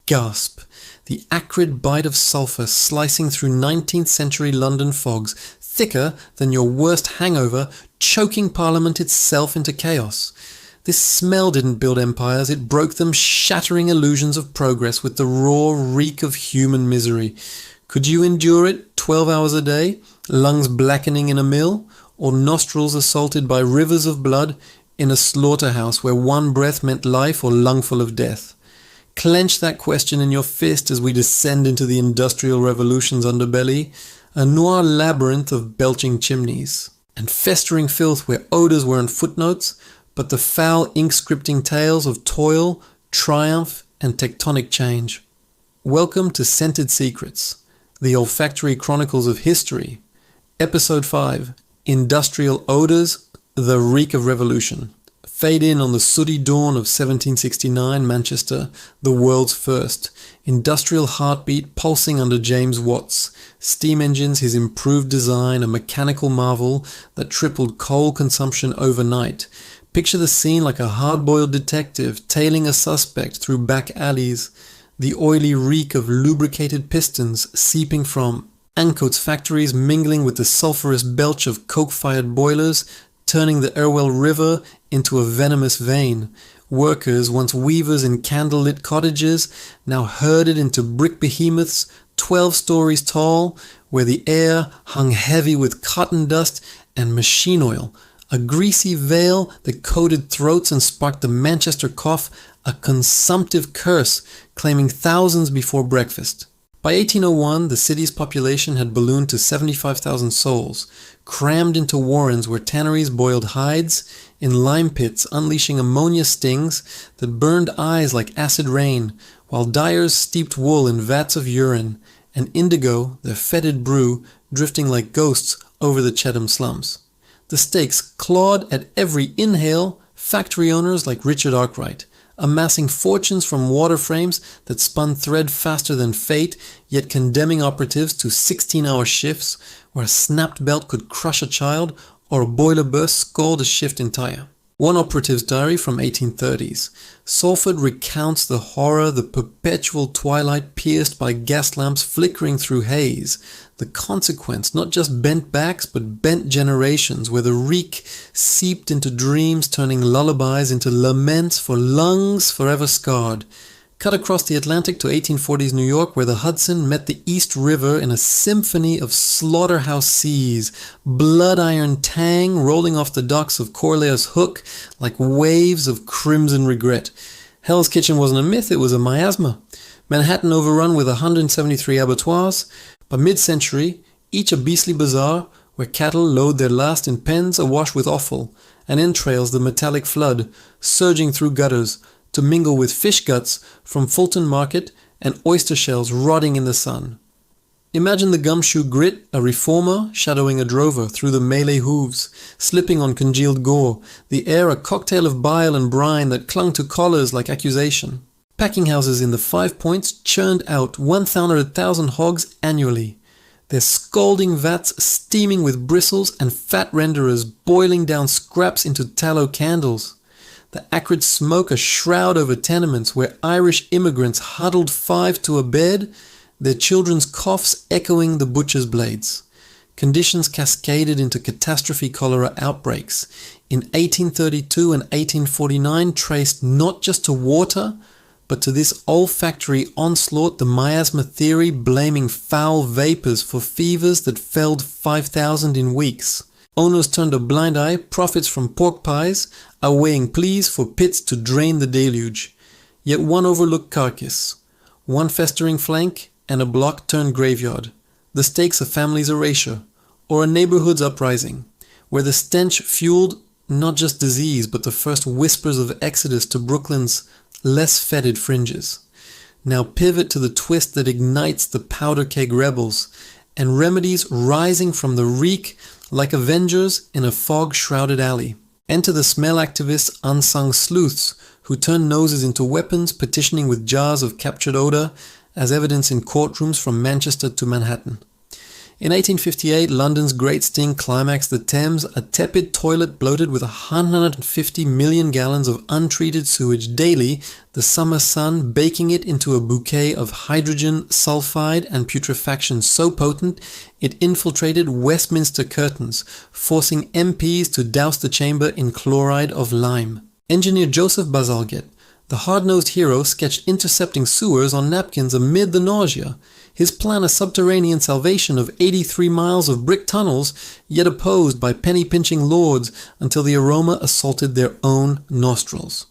Gasp! The acrid bite of sulphur slicing through 19th century London fogs, thicker than your worst hangover, choking Parliament itself into chaos. This smell didn't build empires, it broke them, shattering illusions of progress with the raw reek of human misery. Could you endure it 12 hours a day, lungs blackening in a mill, or nostrils assaulted by rivers of blood in a slaughterhouse where one breath meant life or lungful of death? Clench that question in your fist as we descend into the Industrial Revolution's underbelly, a noir labyrinth of belching chimneys and festering filth where odors weren't footnotes, but the foul ink-scripting tales of toil, triumph, and tectonic change. Welcome to Scented Secrets, the olfactory chronicles of history. Episode 5, Industrial Odors, the Reek of Revolution. Fade in on the sooty dawn of 1769 Manchester, the world's first. Industrial heartbeat pulsing under James Watts. Steam engines, his improved design, a mechanical marvel that tripled coal consumption overnight. Picture the scene like a hard-boiled detective tailing a suspect through back alleys. The oily reek of lubricated pistons seeping from Ancoats factories mingling with the sulphurous belch of coke-fired boilers, turning the Irwell River into a venomous vein. Workers, once weavers in candle-lit cottages, now herded into brick behemoths 12 stories tall, where the air hung heavy with cotton dust and machine oil, a greasy veil that coated throats and sparked the Manchester cough, a consumptive curse claiming thousands before breakfast. By 1801, the city's population had ballooned to 75,000 souls, crammed into warrens where tanneries boiled hides, in lime pits unleashing ammonia stings that burned eyes like acid rain, while dyers steeped wool in vats of urine, and indigo, their fetid brew, drifting like ghosts over the Chatham slums. The stakes clawed at every inhale, factory owners like Richard Arkwright, amassing fortunes from water frames that spun thread faster than fate, yet condemning operatives to 16-hour shifts where a snapped belt could crush a child or a boiler burst scald a shift entire. One operative's diary from 1830s. Salford recounts the horror, the perpetual twilight pierced by gas lamps flickering through haze. The consequence, not just bent backs, but bent generations, where the reek seeped into dreams, turning lullabies into laments for lungs forever scarred. Cut across the Atlantic to 1840s New York, where the Hudson met the East River in a symphony of slaughterhouse seas, blood iron tang rolling off the docks of Corlear's Hook like waves of crimson regret. Hell's Kitchen wasn't a myth, it was a miasma. Manhattan overrun with 173 abattoirs. By mid-century, each a beastly bazaar where cattle load their last in pens awash with offal, and entrails the metallic flood, surging through gutters, to mingle with fish guts from Fulton Market and oyster shells rotting in the sun. Imagine the gumshoe grit, a reformer shadowing a drover through the Malay hooves, slipping on congealed gore, the air a cocktail of bile and brine that clung to collars like accusation. Packing houses in the 5 Points churned out 100,000 hogs annually, their scalding vats steaming with bristles and fat renderers boiling down scraps into tallow candles. The acrid smoke a shroud over tenements where Irish immigrants huddled 5 to a bed, their children's coughs echoing the butcher's blades. Conditions cascaded into catastrophe cholera outbreaks. In 1832 and 1849 traced not just to water, but to this olfactory onslaught, the miasma theory blaming foul vapors for fevers that felled 5,000 in weeks. Owners turned a blind eye, profits from pork pies, are weighing pleas for pits to drain the deluge. Yet one overlooked carcass, one festering flank, and a block turned graveyard. The stakes a family's erasure, or a neighborhood's uprising, where the stench fueled not just disease, but the first whispers of exodus to Brooklyn's less fetid fringes. Now pivot to the twist that ignites the powder keg rebels, and remedies rising from the reek like avengers in a fog-shrouded alley. Enter the smell activists' unsung sleuths who turn noses into weapons, petitioning with jars of captured odor as evidence in courtrooms from Manchester to Manhattan. In 1858, London's Great Sting climaxed the Thames, a tepid toilet bloated with 150 million gallons of untreated sewage daily, the summer sun baking it into a bouquet of hydrogen sulfide and putrefaction so potent it infiltrated Westminster curtains, forcing MPs to douse the chamber in chloride of lime. Engineer Joseph Bazalgette, the hard-nosed hero, sketched intercepting sewers on napkins amid the nausea. His plan a subterranean salvation of 83 miles of brick tunnels, yet opposed by penny-pinching lords until the aroma assaulted their own nostrils.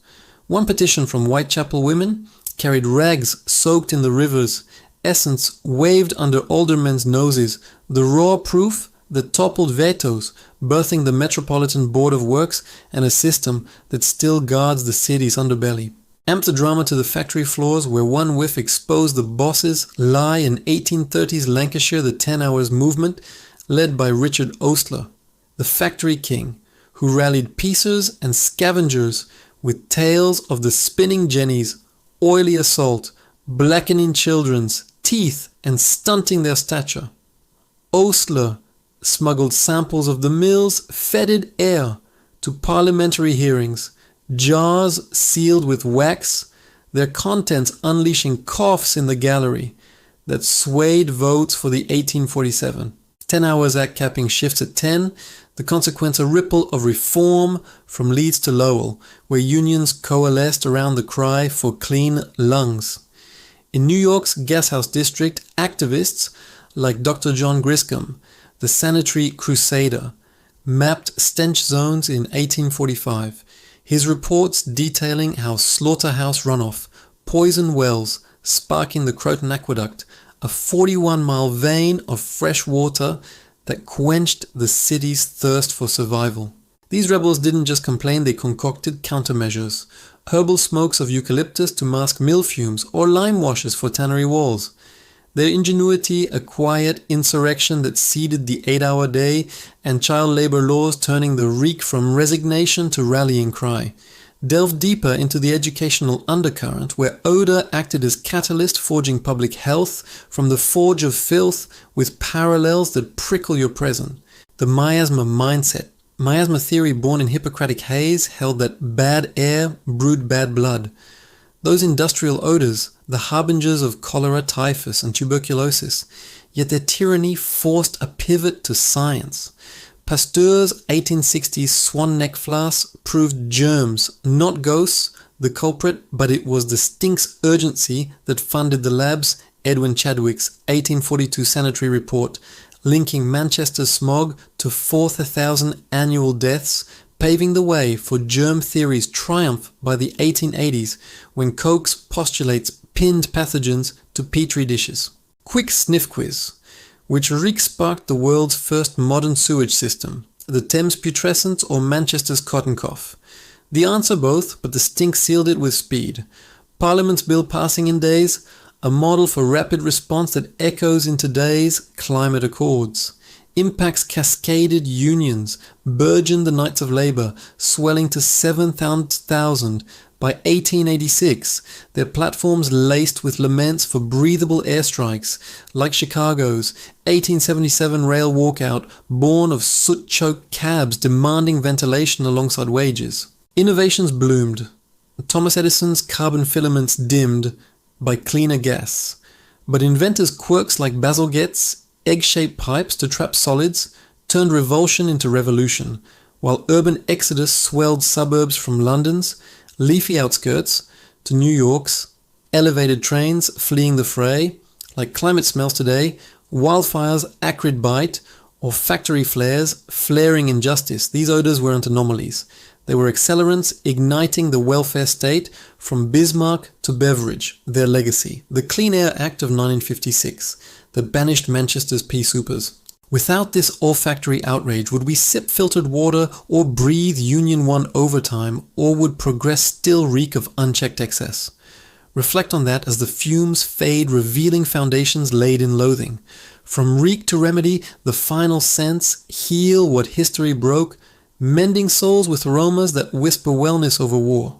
One petition from Whitechapel women carried rags soaked in the rivers, essence waved under aldermen's noses, the raw proof that toppled vetoes, birthing the Metropolitan Board of Works and a system that still guards the city's underbelly. Amp the drama to the factory floors where one whiff exposed the bosses lie in 1830s Lancashire, the 10 Hours movement, led by Richard Ostler, the factory king, who rallied piecers and scavengers with tales of the spinning jennies, oily assault, blackening children's teeth and stunting their stature. Ostler smuggled samples of the mill's fetid air to parliamentary hearings, jars sealed with wax, their contents unleashing coughs in the gallery that swayed votes for the 1847 10 Hours Act capping shifts at 10, the consequence a ripple of reform from Leeds to Lowell, where unions coalesced around the cry for clean lungs. In New York's Gashouse district, activists like Dr. John Griscom, the sanitary crusader, mapped stench zones in 1845. His reports detailing how slaughterhouse runoff poisoned wells, sparking the Croton Aqueduct, a 41-mile vein of fresh water that quenched the city's thirst for survival. These rebels didn't just complain, they concocted countermeasures. Herbal smokes of eucalyptus to mask mill fumes or lime washes for tannery walls. Their ingenuity, a quiet insurrection that seeded the 8-hour day, and child labor laws turning the Reek from resignation to rallying cry, delved deeper into the educational undercurrent where odor acted as catalyst forging public health from the forge of filth with parallels that prickle your present. The miasma mindset. Miasma theory born in Hippocratic haze held that bad air brewed bad blood. Those industrial odors, the harbingers of cholera, typhus, and tuberculosis, yet their tyranny forced a pivot to science. Pasteur's 1860s swan neck flask proved germs, not ghosts, the culprit, but it was the stink's urgency that funded the lab's Edwin Chadwick's 1842 sanitary report, linking Manchester's smog to 4,000 annual deaths, paving the way for germ theory's triumph by the 1880s when Koch postulates pinned pathogens to petri dishes. Quick sniff quiz. Which Reek sparked the world's first modern sewage system, the Thames putrescence or Manchester's cotton cough? The answer both, but the stink sealed it with speed. Parliament's bill passing in days, a model for rapid response that echoes in today's climate accords. Impacts cascaded unions, burgeoned the Knights of Labour, swelling to 7,000 by 1886, their platforms laced with laments for breathable airstrikes, like Chicago's 1877 rail walkout, born of soot-choked cabs demanding ventilation alongside wages. Innovations bloomed. Thomas Edison's carbon filaments dimmed by cleaner gas. But inventors' quirks like Bazalgette's egg-shaped pipes to trap solids turned revulsion into revolution, while urban exodus swelled suburbs from London's leafy outskirts to New York's elevated trains fleeing the fray, like climate smells today, wildfire's acrid bite, or factory flares flaring injustice. These odors weren't anomalies. They were accelerants igniting the welfare state from Bismarck to Beveridge, their legacy. The Clean Air Act of 1956 that banished Manchester's pea supers. Without this olfactory outrage, would we sip filtered water or breathe Union 1 overtime, or would progress still reek of unchecked excess? Reflect on that as the fumes fade, revealing foundations laid in loathing. From reek to remedy, the final sense, heal what history broke, mending souls with aromas that whisper wellness over war.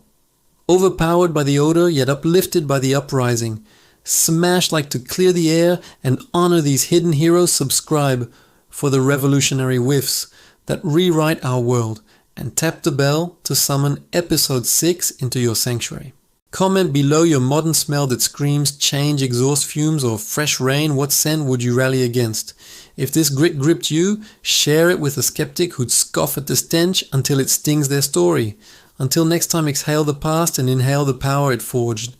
Overpowered by the odor, yet uplifted by the uprising, Smash like to clear the air and honor these hidden heroes. Subscribe for the revolutionary whiffs that rewrite our world, and tap the bell to summon episode 6 into your sanctuary. Comment below your modern smell that screams change, exhaust fumes, or fresh rain. What scent would you rally against? If this grit gripped you, share it with a skeptic who'd scoff at the stench until it stings their story. Until next time, exhale the past and inhale the power it forged.